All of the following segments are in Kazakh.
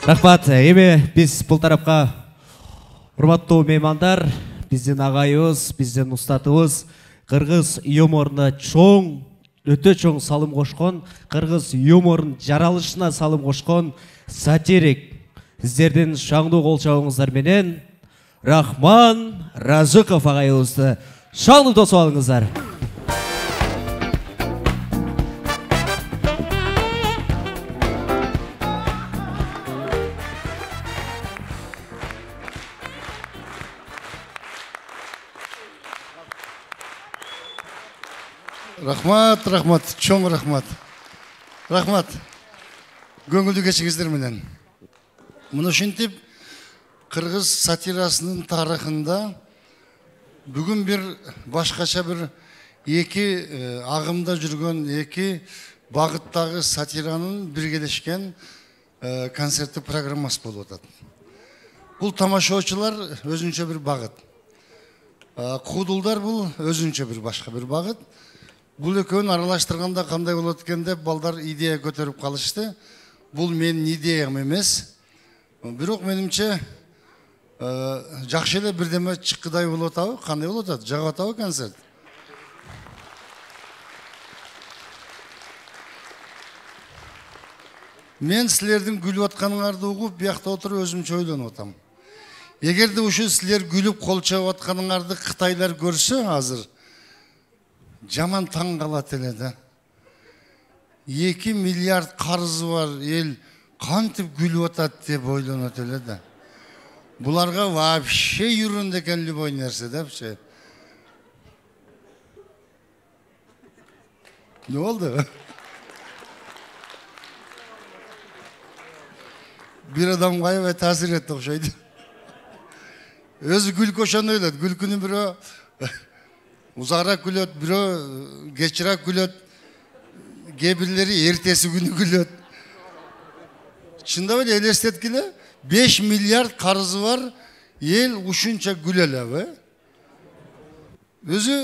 Рахмат. Эми биз бул тарапка урматтуу меймандар, биздин агайыбыз, биздин устатыбыз кыргыз юморуна өтө чоң салым кошкон, кыргыз юморунун жаралышына салым кошкон сатирик сиздердин шаңдуу кол чабыңыздар менен Рахман Разыков агайыбызды шаңдуу тосуп алыңыздар. Рахмат, чоң рахмат. Рахмат. Көңүлдүү кечиңиздер менен. Муну ушинтип кыргыз сатирасынын тарыхында бүгүн бир башкача бир эки агымда жүргөн, эки багыттагы сатиранын биргелешкен концерттик программасы болуп атат. Бул тамашоочулар өзүнчө бир багыт. Куудулдар бул өзүнчө бир башка бир багыт. Бул экөөнү аралаштырганда кандай болот экен деп балдар идея көтөрүп калышты. Бул менин идеям эмес. Бирок менимче жакшы эле бирдеме чыккыдай болуп атабы? Кандай болуп атат? Жагып атабы концерт? Мен силердин күлүп атканыңарды угуп, биякта отуруп өзүмчө ойлонуп атам. Эгерде ушу силер күлүп кол чабып атканыңарды Кытайлар көрсө азыр жаман таң калат эле да. 2 миллиард карызы бар эл кантип күлүп атат деп ойлонот эле да. Буларга вообще ерунда экен любой нерсе депчи. Не болду? Бир адам кайбай таасир этти окшойт. Өзү күлкү ошондой эле, күлкүнү бирөө узагыраак күлөт, бирөө кечирээк күлөт, кээ бирлери эртеси күнү күлөт. Чындап эле элестеткиле 5 миллиард карызы бар эл ушунча күлөлөбү? Өзү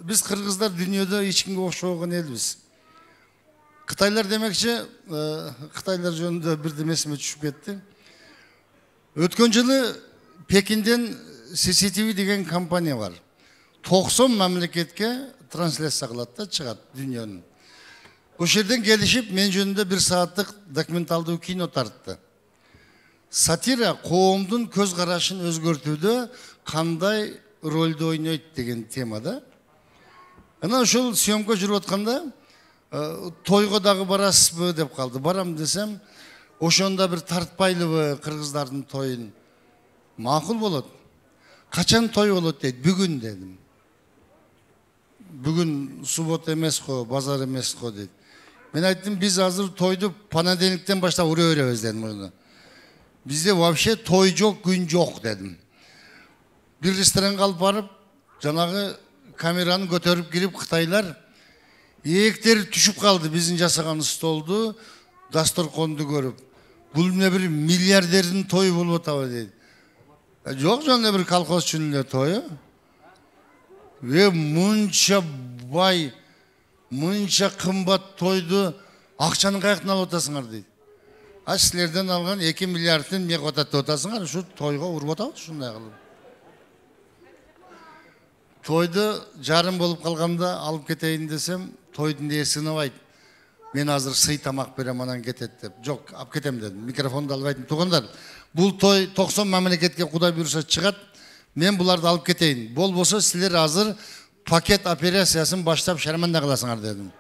биз кыргыздар дүйнөдө эч кимге окшобогон элбиз. Кытайлар демекчи, Кытайлар жөнүндө бирдеме эсиме түшүп кетти. Өткөн жылы Пекинден CCTV деген компания бар. 90 мамлекетке трансляция кылат да, чыгат дүйнөнүн. Ошол жерден келишип, мен жөнүндө 1 сааттык документалдуу кино тартты. Сатира коомдун көз карашын өзгөртүүдө кандай ролду ойнойт деген темада. Анан ошол съемка жүрүп атканда тойго дагы барасызбы деп калды. Барам десем, ошондо бир тартпайлыбы кыргыздардын тоюн? Макул болот. Качан той болот дейт? Бүгүн дедим. Бүгүн суббота эмес го, базар эмес го дейт. Мен айттым, биз азыр тойду понедельниктен баштап ура беребиз дедим. Бизде вообще той жок, күн жок дедим. Бир ресторанга алып барып, жанагы камераны көтөрүп кирип, Кытайлар ээктери түшүп калды биздин жасаган столду, дасторконду көрүп. Бул эмне бир миллиардердин тою болуп атабы дейт. Жок, жана бир колхозчунун эле тою. Мынча бай, мынча кымбат тойду акчаны каяктан алып атасыңар дейт. Силерден алган 2 миллиардтын эмне кылып атат деп атасыңар, ушу тойго уруп атабыз ушундай кылып. Тойду жарым болуп калганда алып кетейин десем, тойдун ээси ынабайт. Мен азыр сый тамак берем, анан кетет деп. Жок, алып кетем дедим. Микрофонду алып айттым, туугандар, бул той 90 мамлекетке Кудай буйруса чыгат. Мен буларды алып кетейин. Болбосо силер азыр пакет операциясын баштап шарманда кыласыңар дедим.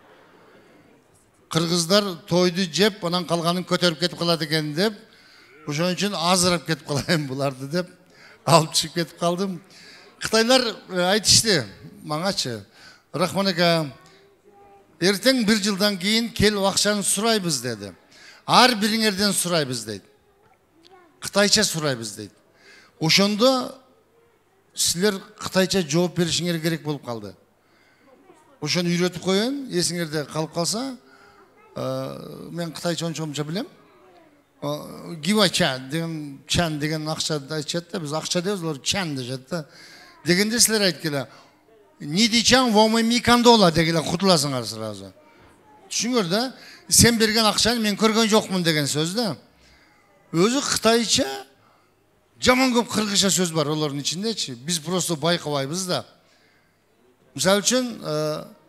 Кыргыздар тойду жеп, анан калганын көтөрүп кетип калат экен деп, ошон үчүн азырап кетип калайын буларды деп алып чыгып кетип калдым. Кытайлар айтышты маңачы, Рахман ака, эртең 1 жылдан кийин келип акчаны сурайбыз деди. Ар бириңерден сурайбыз дейт. Кытайча сурайбыз дейт. Ошондо силер кытайча жооп беришиңер керек болуп калды. Ошону үйрөтүп коеюн, эсиңерде калып калса, мен кытайча ончомча билем. Гивача деген чан деген акча айтышат да, биз акча дейбиз, алар чан дешет да. Дегенде силер айткыла, нидичан вомимикандола дегиле кутуласыңар сразу. Түшүңөр да, сен берген акчаны мен көргөн жокмун деген сөз да. өзі қытайша жаман көп қырғызша сөз бар олардың ішіндечи. Біз просто байқабайбыз да. Мысалы үшін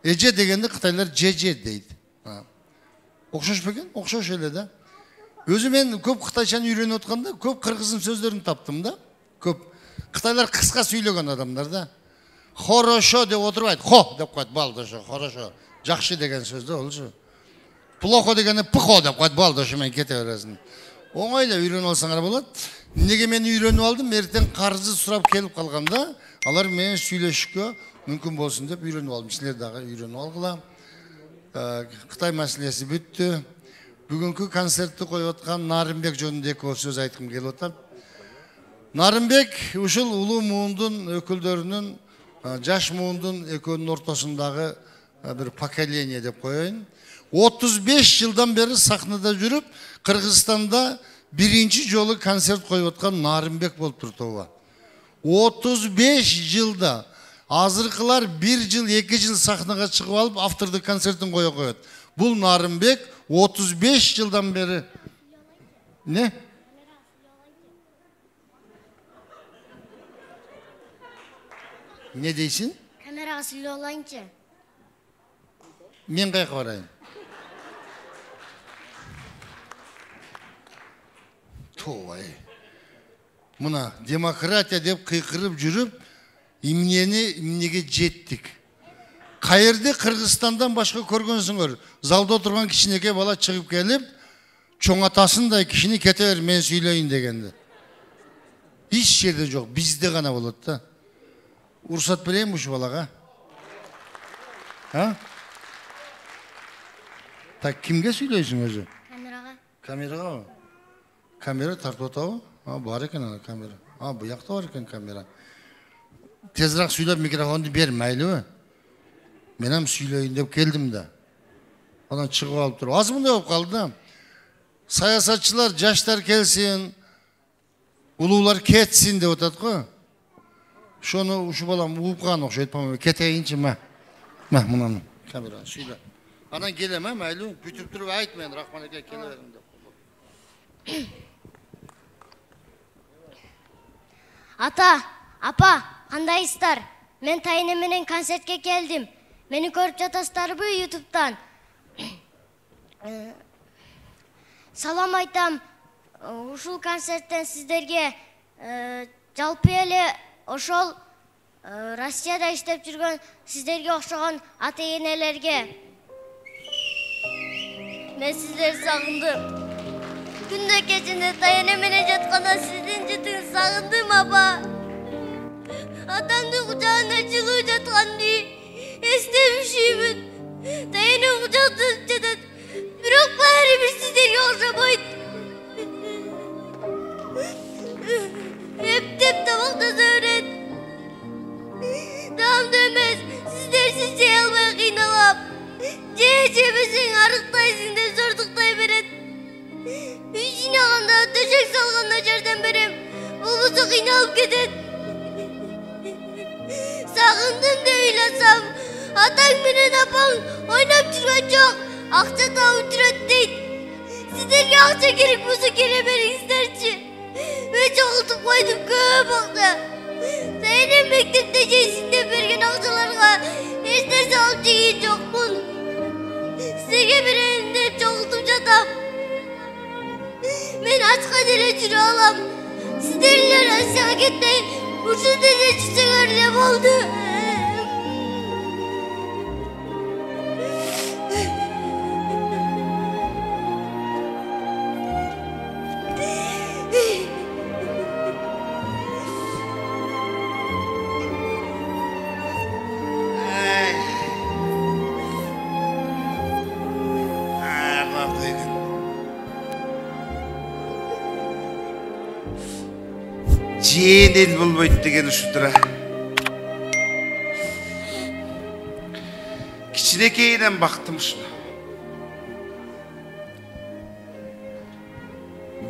эже дегенде қытайлар жеже дейді. Оқшаш бекен? Оқшаш еле да. Өзі мен көп қытайшаны үйреніп отқанда көп қырғыздың сөздерін таптым да. Көп қытайлар қысқа сөйлеген адамдар да. Хорошо деп отырбайды. Хо деп қойды, балдашы, хорошо. Жақсы деген сөзді ол шу. Плохо дегенде пхо деп қойды, балдашы, мен кете бересің. Оңайлы үйреніп алсаңар болады. Неге мен үйреніп алдым? Ертең қарызы сұрап келіп қалғанда, алар мен сөйлешікке мүмкін болсын деп үйреніп алдым. Сілер дағы үйреніп алғыла. Қытай мәселесі бүтті. Бүгінгі концертті қойып отқан Нарымбек жөнінде көп сөз айтқым келіп отыр. Нарымбек ушул улуу муундун өкүлдөрүнүн, жаш муундун экөөнүн ортосундағы bir поколение деп коеюн. 35 жылдан бері сахнада жүріп, Қырғызстанда биринчи жолу концерт коюп аткан Нарымбек болуп турду. 35 жылда азыркылар 1 жыл, 2 жыл сахнага чыгып алып, автордук концертин кое коет. Бул Нарымбек 35 жылдан бері не? Не дейсің? Камераға сүйлеп алайынчы. Мен қайқа барайын. Той. Мына демократия деп қиқырып жүріп, имнеге жеттік. Қайырды Қырғызстандан башқа көргенсіңдер. Залда отырған кішінеке бала шығып келіп, чоңатасындай кішіні кете бер, мен сөйлейін дегенді. Еш жерде жоқ, бізде ғана болады да. Урсат берейін бұшы балаға. Так, кімге сөйлейсің өзі? Камераға. Камераға? Камера тартып отауы? Бар екен ана камера. Бұл жақта бар екен камера. Тезірақ сөйлеп микрофонды бер, мәйлі. Мен ам сөйлейін деп келдім да. Одан шығып алып тұр. Аз мұндай болып қалды да. Саясатшылар жаштар келсін, улуулар кетсін деп отады ғой. Шоны ұшы балам ұлыпқан оқшайды, кетейінші ма? Мұнаны камера сөйле. Анан келем, мәйлі, бүтіп тұрып айт мен, Рахман әке келе берім деп. Ата, апа, қандайсыздар? Мен тайыны менен концертке келдім. Мені көріп жатасыздар бу ютубтан. Салам айтам, ушул концерттен сіздерге жалпы эле ошол Россияда иштеп жүргөн сіздерге окшогон ата-энелерге мен сіздерди сагындым. Күндө кечинде тайыны менен жатканда сиздин жытыңызды сагындым, апа. Атамдын кучагында жылуу жатканды эстебишимин. Тайыны кучакта жатат, бирок баары бир сиздерге окшобойт. Эптеп тамактаса берет. Таамды эмес, сиздерсиз жей албай кыйналам. Жебесең арыктайсың деп зордуктай берет. Үй жинаганда, төшөк салганда жардам берем. Болбосо кыйналып кетет. Сагындым деп ыйласам, атаң менен апаң ойнап жүргөн жок, акча тауып жүрөт дейт. Сиздерге акча керек болсо келе бериңиздерчи. Мен жоголтуп койдум көп акча. Сени мектепте жейсиң деп берген акчаларга эч нерсе алып жеген жокмун. Сізге берейін деп жоғылтып жатам. Мен ачқа деле жүрө алам. Сіздерлер Россияға кетпей, ушул деде жүрсөңөр эле болду. Жиенен болмайды деген ұшытыра. Кішінекейінен бақтым ұшына.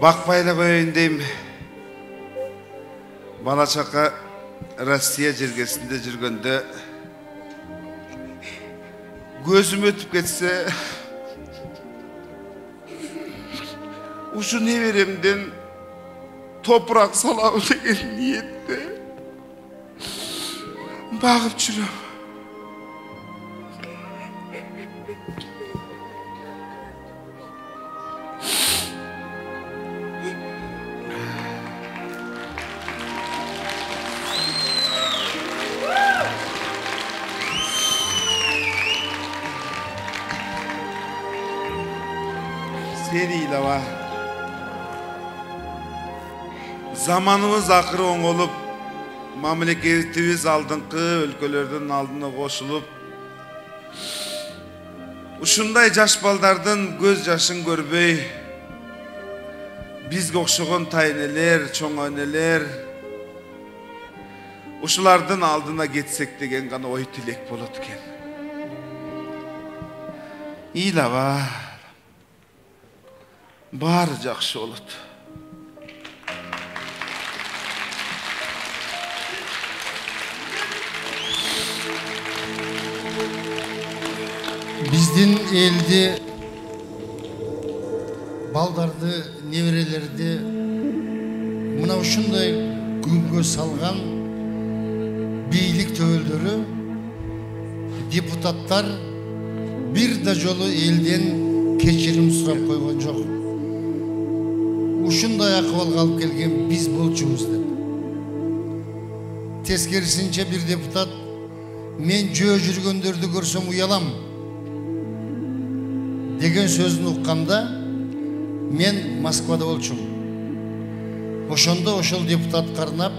Бақпайлы қойын дейм. Бала шақа Россия жергесінде жүргенде көзім өтіп кетсе, ұшы не беремден toprak salabı деген ниетте бағып жүрем. Seni ilava. Zamanımız akırı oңолуп, мамлекетибиз алдыңкы өлкөлөрдүн алдына кошулуп, ушундай жаш балдардын көз жашын көрбөй, бизге окшогон тайнелер, чоң энелер ушулардын алдына кетсек деген гана ой тилек болот экен. Илава. Баары жакшы болот. Биздин элде балдарды, неберелерди мына ушундай күнгө салган бийлик төбөлдөрү, депутаттар бир да жолу элден кечирим сурап койгон жок. Ушундай акыбалга алып келген биз болчубуз деп. Тескерисинче бир депутат мен жөө жүргөндөрдү көрсөм уялам деген сөзүн укканда мен Москвада болчум. Ошондо ошол депутат карнап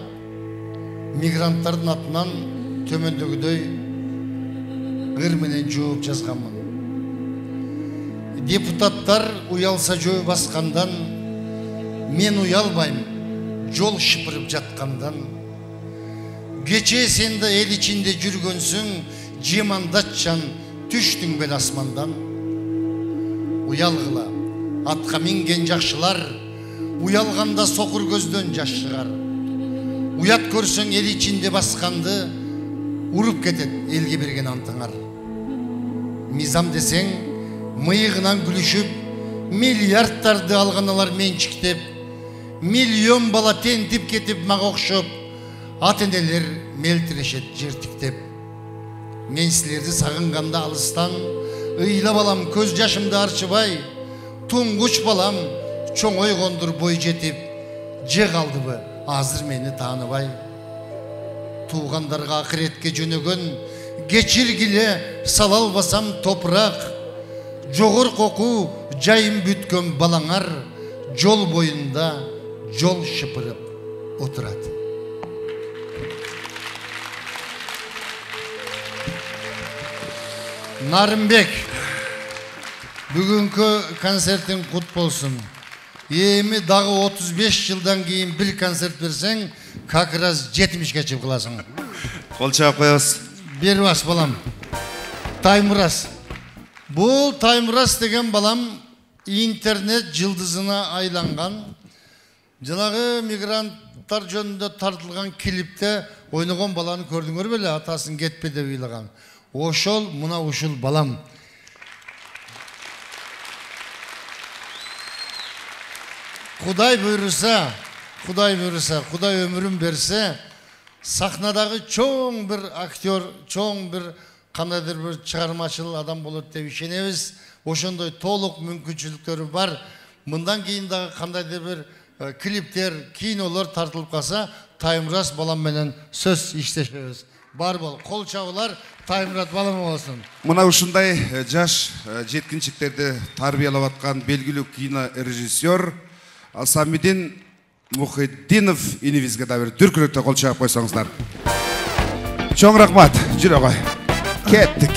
мигранттардын атынан төмөндөгүдөй ыр менен жооп жазганмын. Депутаттар уялса жөө баскандан мен уялбайм, жол шыпырып жаткандан. Кече сен да эл ичинде жүргөнсүң, жемандатчан түштүң бел асмандан. Уялгыла, атка минген жакшылар, уялганда сокур көздөн жаш чыгар. Уят көрсөң эл ичинде басканды, уруп кетет элге берген антыңар. Мизам десең, мыйыгынан күлүшүп, миллиардтарды алганалар менчиктеп, миллион бала тентип кетип мага окшоп, ата-энелер мелтирешет жертиктеп. Мен силерди сагынганда алыстан, ыйлап алам көз жашымды арчыбай, туңгуч балам чоң ойгондур бой жетип, же калдыбы азыр мени тааныбай. Туугандарга акыретке жөнөгөн, кечиргиле сала албасам топурак, жогор коку жайым бүткөн балаңар жол боюнда жол шыпырып отурат. Нарымбек, бүгүнкү концертин кут болсун. Эми дагы 35 жылдан кийин бир концерт берсең, как раз 70ге чыгып каласың. Кол чаап коебуз. Бербас балам. Таймурас. Бул Таймурас деген балам интернет жылдызына айланган. Жанагы мигранттар жөнүндө тартылган клипте ойногон баланы көрдүңөр беле, атасын кетпе деп ыйлаган. Ошол мына ушул балам. Кудай буйруса, Кудай өмүрүн берсе, сахнадагы чоң бир актер, чоң бир кандайдыр бир чыгармачыл адам болот деп ишенебиз. Ошондой толук мүмкүнчүлүктөрү бар. Мындан кийин дагы кандайдыр бир клиптер, кинолор тартылып калса, Таймурас балам менен сөз иштешебиз. Бар бол, кол чабуулар Таймурат балам болсун. Мына ушундай жаш жеткинчиктерди тарбиялап аткан белгилүү кино режиссер Самидин Мухиддинов инибизге да бир дүркүрөктө кол чаап койсоңуздар. Чоң рахмат, жүрө кой. Кеттик.